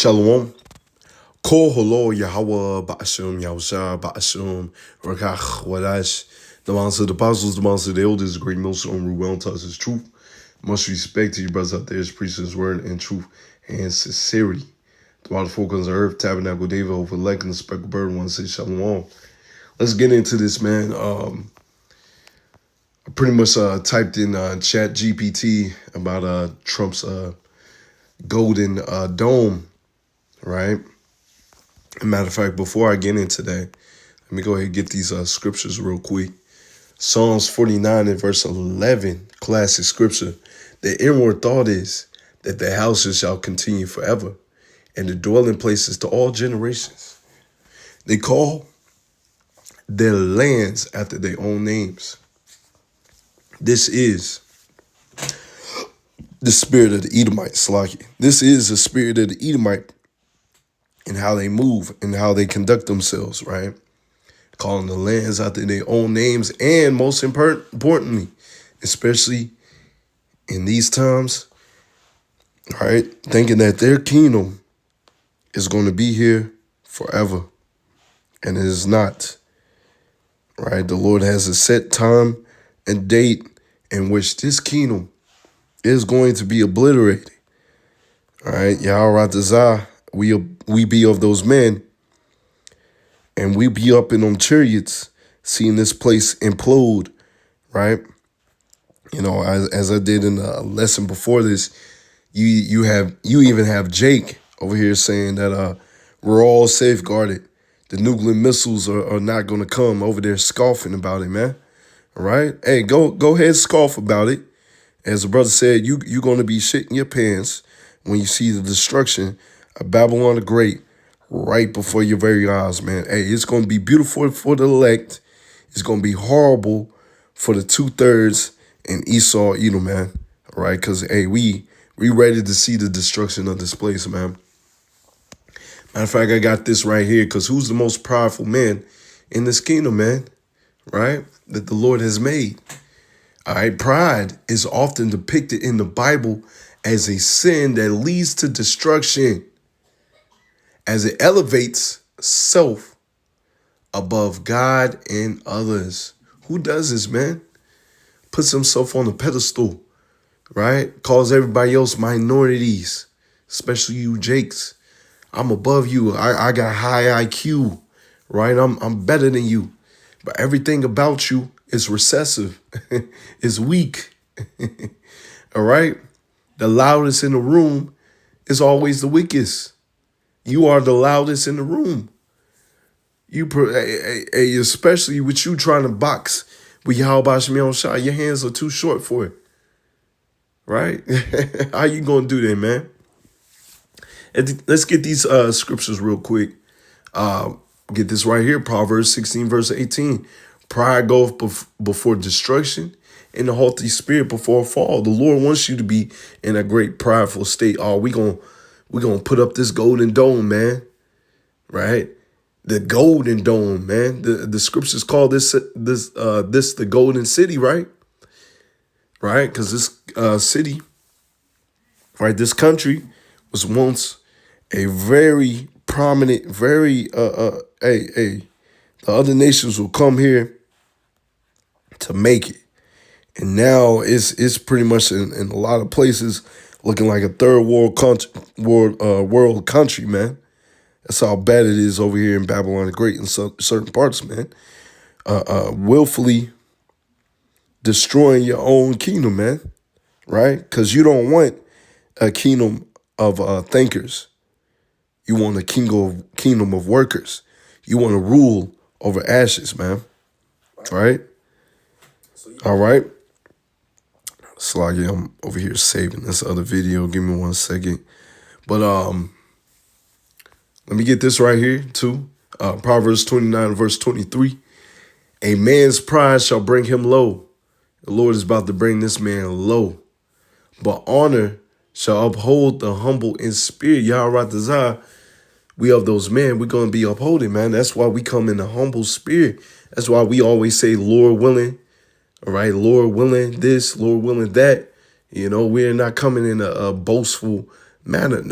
Shalom. Kol holo Yahweh Ba'ashum Yahusha Ba'ashum Rakach Wadash. The monster of the apostles, the monster of the elders, the great millstone, rule well tells his truth. Much respect to you brothers out there, his preach his word and truth and sincerity. Throughout the four corners of earth, Tabernacle David, over elect and the speckled bird, want to say Shalom. Let's get into this, man. I pretty much typed in Chat GPT about Trump's golden dome, right? As a matter of fact, before I get into that, let me go ahead and get these scriptures real quick. Psalms 49 and verse 11, classic scripture. The inward thought is that the houses shall continue forever, and the dwelling places to all generations. They call their lands after their own names. This is the spirit of the Edomite, Slaki. This is the spirit of the Edomite and how they move and how they conduct themselves, right? Calling the lands after their own names, and most importantly, especially in these times, right, thinking that their kingdom is going to be here forever, and it is not, right? The Lord has a set time and date in which this kingdom is going to be obliterated, all right? Yahweh Ratazah, we be of those men, and we be up in them chariots, seeing this place implode, right? You know, as I did in a lesson before this, you even have Jake over here saying that we're all safeguarded. The nuclear missiles are not going to come, over there scoffing about it, man. All right? Hey, go ahead, scoff about it. As the brother said, you're going to be shitting your pants when you see the destruction of Babylon the Great right before your very eyes, man. Hey, it's going to be beautiful for the elect. It's going to be horrible for the 2/3 in Esau, Edom, man. All right? Because, hey, we ready to see the destruction of this place, man. Matter of fact, I got this right here, because who's the most powerful man in this kingdom, man? Right? That the Lord has made. All right? Pride is often depicted in the Bible as a sin that leads to destruction, as it elevates self above God and others. Who does this, man? Puts himself on a pedestal, right? Calls everybody else minorities, especially you Jakes. I'm above you. I got high IQ, right? I'm better than you. But everything about you is recessive, is weak. All right? The loudest in the room is always the weakest. You are the loudest in the room. Especially with you trying to box with Yahweh Shemion Shah, your hands are too short for it. Right? How you gonna do that, man? Let's get these scriptures real quick. Get this right here, Proverbs 16, verse 18. Pride goeth before destruction, and the haughty spirit before a fall. The Lord wants you to be in a great prideful state. Oh, we're gonna put up this golden dome, man. Right? The golden dome, man. The scriptures call this the golden city, right? Right? Because this city, right, this country was once a very prominent, very the other nations will come here to make it. And now it's pretty much in a lot of places looking like a third world country, man. That's how bad it is over here in Babylon the Great in certain parts, man. Willfully destroying your own kingdom, man. Right? Because you don't want a kingdom of thinkers. You want a kingdom of workers. You want to rule over ashes, man. Right? All right. Sloggy, I'm over here saving this other video. Give me 1 second. But let me get this right here too. Proverbs 29, verse 23. A man's pride shall bring him low. The Lord is about to bring this man low. But honor shall uphold the humble in spirit. Yahweh Ratazah, we of those men, we're going to be upholding, man. That's why we come in a humble spirit. That's why we always say, Lord willing. All right, Lord willing this, Lord willing that. You know, we're not coming in a boastful manner.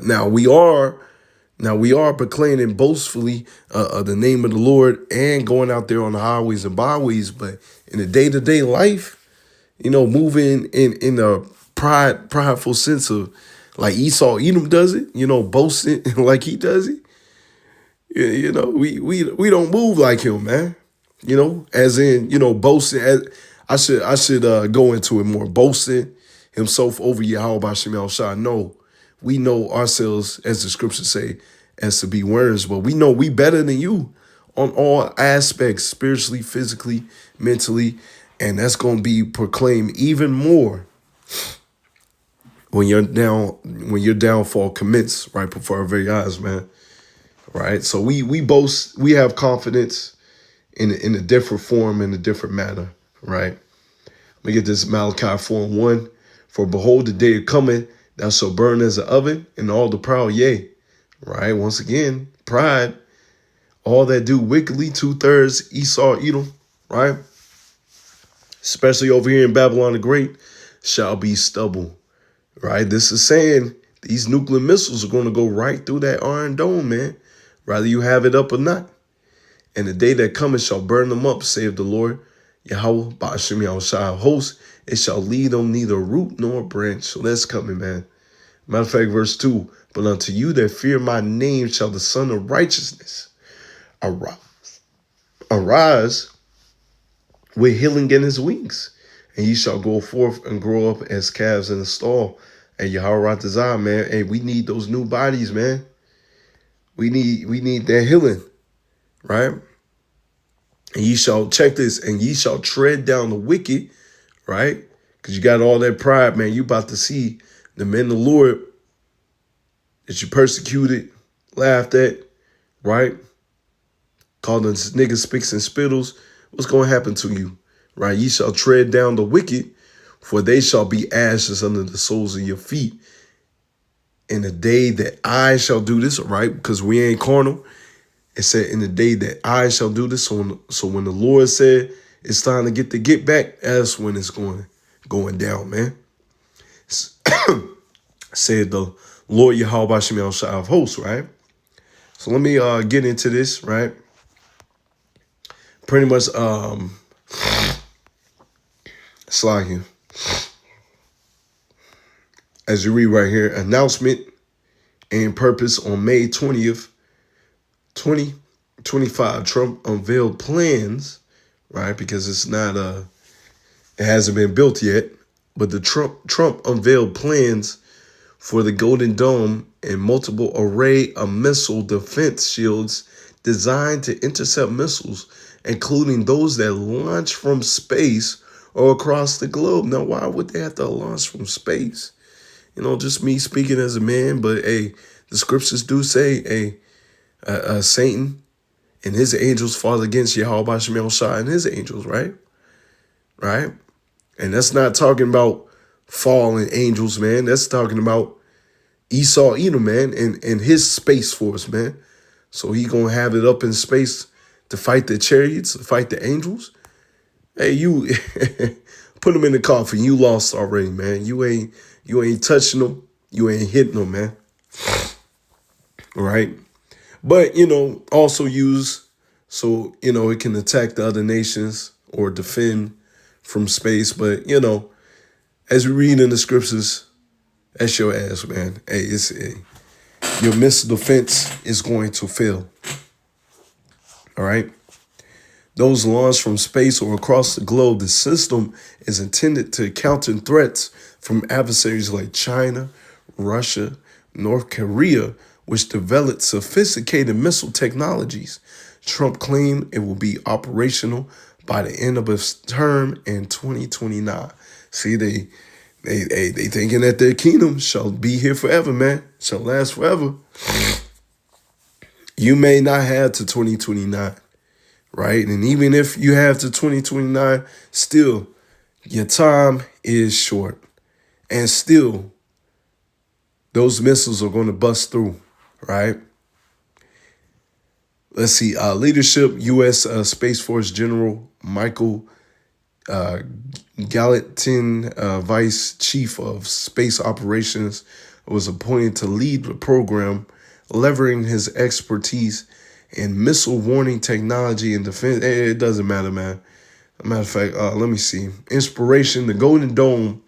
Now we are proclaiming boastfully the name of the Lord and going out there on the highways and byways, but in the day-to-day life, moving in a prideful sense of like Esau Edom does it, boasting like he does it. We don't move like him, man. As in, boasting. I should go into it more. Boasting himself over Yahweh Bashem Al Shah. No, we know ourselves, as the scriptures say, as to be worms, but we know we better than you on all aspects, spiritually, physically, mentally, and that's going to be proclaimed even more when your downfall commence right before our very eyes, man. Right. So we boast, we have confidence in a different form, in a different manner. Right. Let me get this Malachi 4:1. For behold, the day is coming, thou shalt burn as an oven, and all the proud, yea. Right. Once again, pride, all that do wickedly, 2/3 Esau, Edom, right? Especially over here in Babylon the Great, shall be stubble. Right. This is saying these nuclear missiles are going to go right through that Iron Dome, man. Rather you have it up or not. And the day that cometh shall burn them up, saith the Lord, Yahweh, Ba'ashem Yahushua host. It shall lead them neither root nor branch. So that's coming, man. Matter of fact, verse 2, but unto you that fear my name shall the Son of Righteousness arise with healing in his wings. And ye shall go forth and grow up as calves in a stall. And Yahweh Ratazah, man. Hey, we need those new bodies, man. We need that healing, right? And ye shall, check this, and ye shall tread down the wicked, right? Because you got all that pride, man. You about to see the men of the Lord that you persecuted, laughed at, right? Called them niggas, spicks, and spittles. What's going to happen to you, right? Ye shall tread down the wicked, for they shall be ashes under the soles of your feet. In the day that I shall do this, right? Because we ain't carnal. It said, in the day that I shall do this. So when the Lord said it's time to get back, that's when it's going down, man. Said the Lord Yahweh Bashem El Shah of hosts, right? So let me get into this, right? Pretty much slacking. As you read right here, announcement and purpose on May 20th, 2025, Trump unveiled plans, right? Because it's not it hasn't been built yet, but the Trump unveiled plans for the Golden Dome and multiple array of missile defense shields designed to intercept missiles, including those that launch from space or across the globe. Now, why would they have to launch from space? Just me speaking as a man, but hey, the scriptures do say, hey, Satan and his angels fought against Yahweh Bashem El Shah and his angels, right? Right? And that's not talking about fallen angels, man. That's talking about Esau Edom, man, and his space force, man. So he gonna have it up in space to fight the chariots, to fight the angels. Hey, you put them in the coffin. You lost already, man. You ain't touching them. You ain't hitting them, man. Right? But, also use so, it can attack the other nations or defend from space. But, as we read in the scriptures, that's your ass, man. Hey, your missile defense is going to fail. All right? Those launched from space or across the globe, the system is intended to counter threats from adversaries like China, Russia, North Korea, which developed sophisticated missile technologies. Trump claimed it will be operational by the end of his term in 2029. See, they thinking that their kingdom shall be here forever, man. Shall last forever. You may not have to 2029, right? And even if you have to 2029, still, your time is short. And still, those missiles are going to bust through, right? Let's see. Leadership, U.S. Space Force General Michael Gallatin, Vice Chief of Space Operations was appointed to lead the program, leveraging his expertise in missile warning technology and defense. It doesn't matter, man. Matter of fact, let me see. Inspiration: the Golden Dome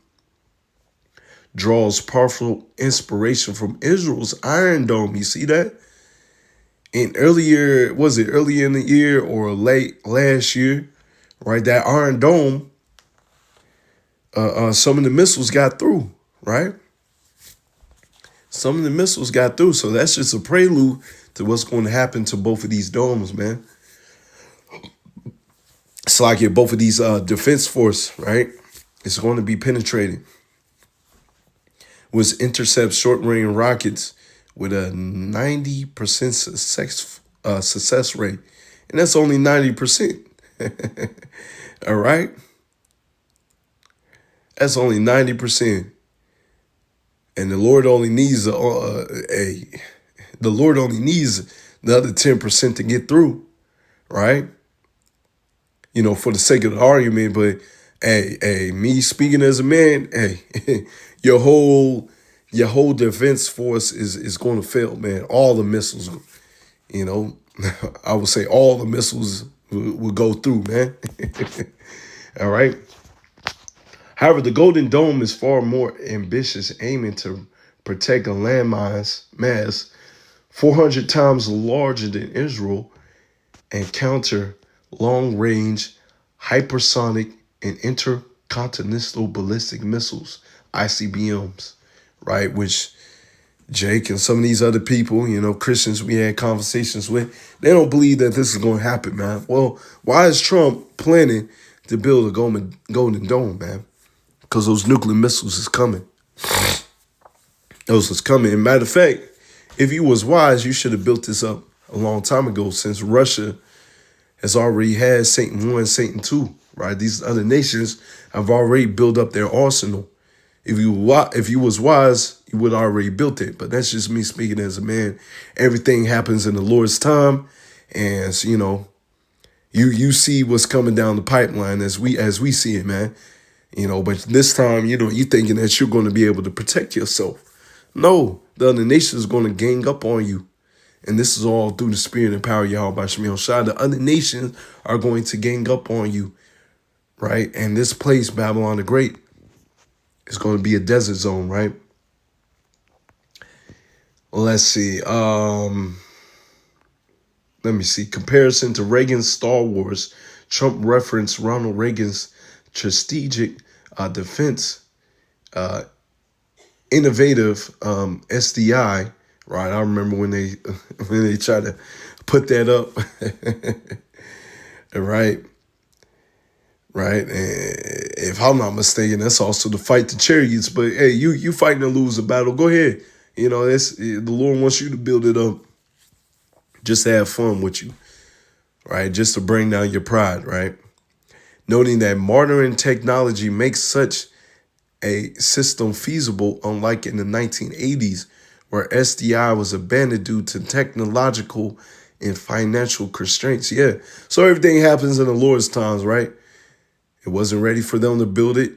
draws powerful inspiration from Israel's Iron Dome. You see that? And earlier in the year or late last year, right? That Iron Dome, some of the missiles got through, right? Some of the missiles got through. So that's just a prelude to what's going to happen to both of these domes, man. It's like both of these defense force, right? It's going to be penetrated. Was intercept short-range rockets with a 90% success rate. And that's only 90%. All right? That's only 90%. And the Lord only needs the Lord only needs the other 10% to get through, right? You know, for the sake of the argument, but me speaking as a man, your whole defense force is going to fail, man. All the missiles, you know, I would say all the missiles will go through, man. All right. However, the Golden Dome is far more ambitious, aiming to protect a landmass 400 times larger than Israel and counter long-range, hypersonic, and intercontinental ballistic missiles, ICBMs, right? Which Jake and some of these other people, you know, Christians we had conversations with, they don't believe that this is going to happen, man. Well, why is Trump planning to build a Golden Dome, man? Because those nuclear missiles is coming. Those is coming. And matter of fact, if you was wise, you should have built this up a long time ago, since Russia has already had Satan 1, Satan 2, right? These other nations have already built up their arsenal. If you was wise, you would have already built it. But that's just me speaking as a man. Everything happens in the Lord's time. And, you know, you see what's coming down the pipeline as we see it, man. You know, but this time, you know, you thinking that you're going to be able to protect yourself. No, the other nation is going to gang up on you. And this is all through the spirit and power of Yahweh Shemel Shai. The other nations are going to gang up on you, right? And this place, Babylon the Great, is going to be a desert zone, right? Let's see. Let me see. Comparison to Reagan's Star Wars. Trump referenced Ronald Reagan's strategic defense, innovative SDI, right? I remember when they tried to put that up, right? And if I'm not mistaken, that's also to fight the chariots. But hey, you fighting to lose a battle, go ahead. You know, the Lord wants you to build it up, just to have fun with you, right? Just to bring down your pride, right? Noting that modern technology makes such a system feasible, unlike in the 1980s, where SDI was abandoned due to technological and financial constraints. Yeah, so everything happens in the Lord's times, right? It wasn't ready for them to build it.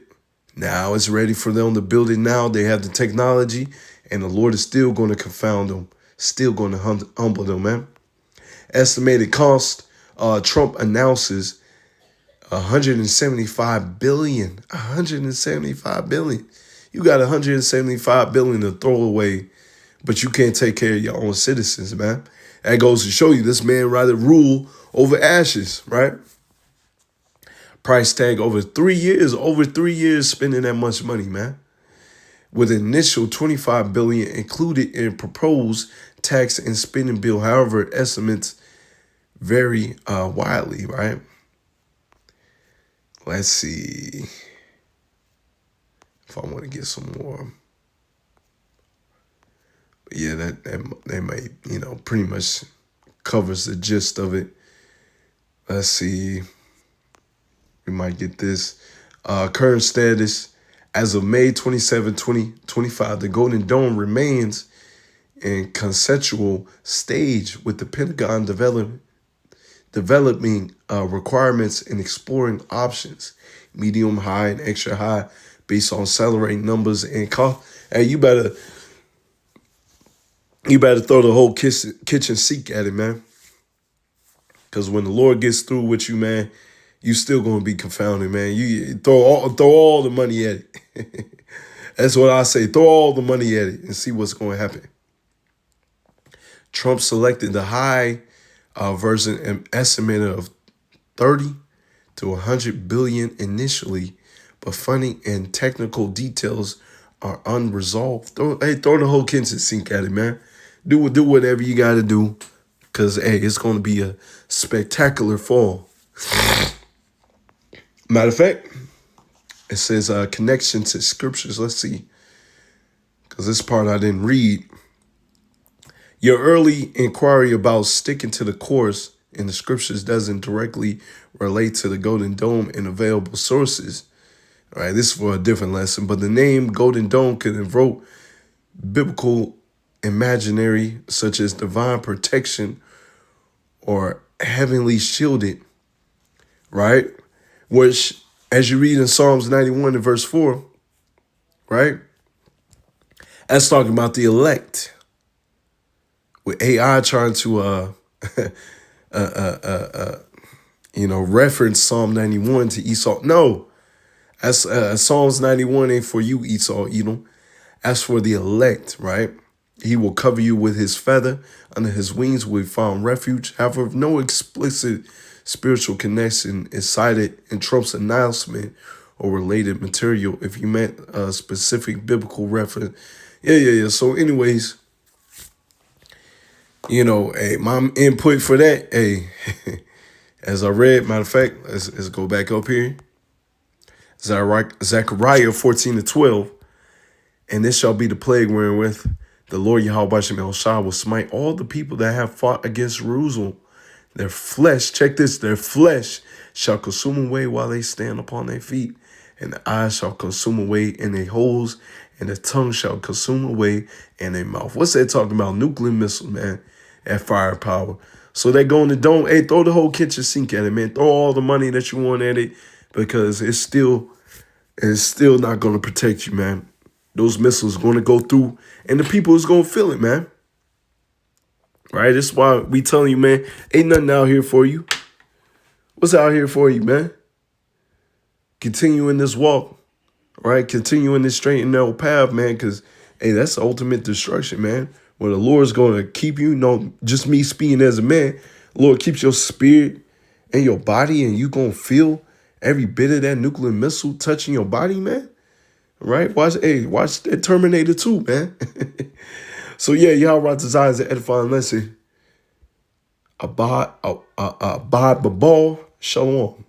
Now it's ready for them to build it now. They have the technology, and the Lord is still going to confound them, still going to humble them, man. Estimated cost, Trump announces $175 billion. $175 billion. You got $175 billion to throw away, but you can't take care of your own citizens, man. That goes to show you this man rather rule over ashes, right? Price tag over 3 years spending that much money, man. With an initial $25 billion included in proposed tax and spending bill. However, estimates vary widely, right? Let's see if I want to get some more. But yeah, that might, you know, pretty much covers the gist of it. Let's see. We might get this. Current status. As of May 27, 2025, the Golden Dome remains in conceptual stage, with the Pentagon developing requirements and exploring options, medium, high, and extra high, based on accelerating numbers and cost. Hey, you better You better throw the whole kitchen sink at it, man. Because when the Lord gets through with you, man, you still gonna be confounded, man. You throw all the money at it. That's what I say. Throw all the money at it and see what's going to happen. Trump selected the high version and estimate of 30 to 100 billion initially, but funding and technical details are unresolved. Throw the whole kitchen sink at it, man. Do whatever you got to do, because hey, it's going to be a spectacular fall. Matter of fact, it says connection to scriptures. Let's see, because this part I didn't read. Your early inquiry about sticking to the course in the scriptures doesn't directly relate to the Golden Dome and available sources. All right, this is for a different lesson, but the name Golden Dome could invoke biblical imaginary such as divine protection or heavenly shielded, right? Which, as you read in Psalms 91 and verse 4, right? That's talking about the elect. With AI trying to reference Psalm 91 to Esau. No, that's Psalms 91 ain't for you, Esau, Edom. As for the elect, right? He will cover you with his feather. Under his wings will find refuge. However, no explicit spiritual connection is cited in Trump's announcement or related material if you meant a specific biblical reference. Yeah. So anyways, hey, my input for that, hey, as I read, matter of fact, let's go back up here. Zechariah 14-12. And this shall be the plague wherewith the Lord Yahweh Shem Shah will smite all the people that have fought against Jerusalem. Their flesh, check this, their flesh shall consume away while they stand upon their feet. And the eyes shall consume away in their holes, and the tongue shall consume away in their mouth. What's that talking about? Nuclear missiles, man, at firepower. So they go in the dome. Hey, throw the whole kitchen sink at it, man. Throw all the money that you want at it, because it's still not going to protect you, man. Those missiles are going to go through, and the people is going to feel it, man. Right? That's why we telling you, man, ain't nothing out here for you. What's out here for you, man? Continue in this walk, right? Continue in this straight and narrow path, man, because, hey, that's the ultimate destruction, man. Where the Lord's going to keep you, just me speaking as a man, Lord keeps your spirit and your body, and you going to feel every bit of that nuclear missile touching your body, man. Right? Watch that Terminator 2, man. So yeah, Yahweh desires an edifying lesson. Abad Babal Shalom.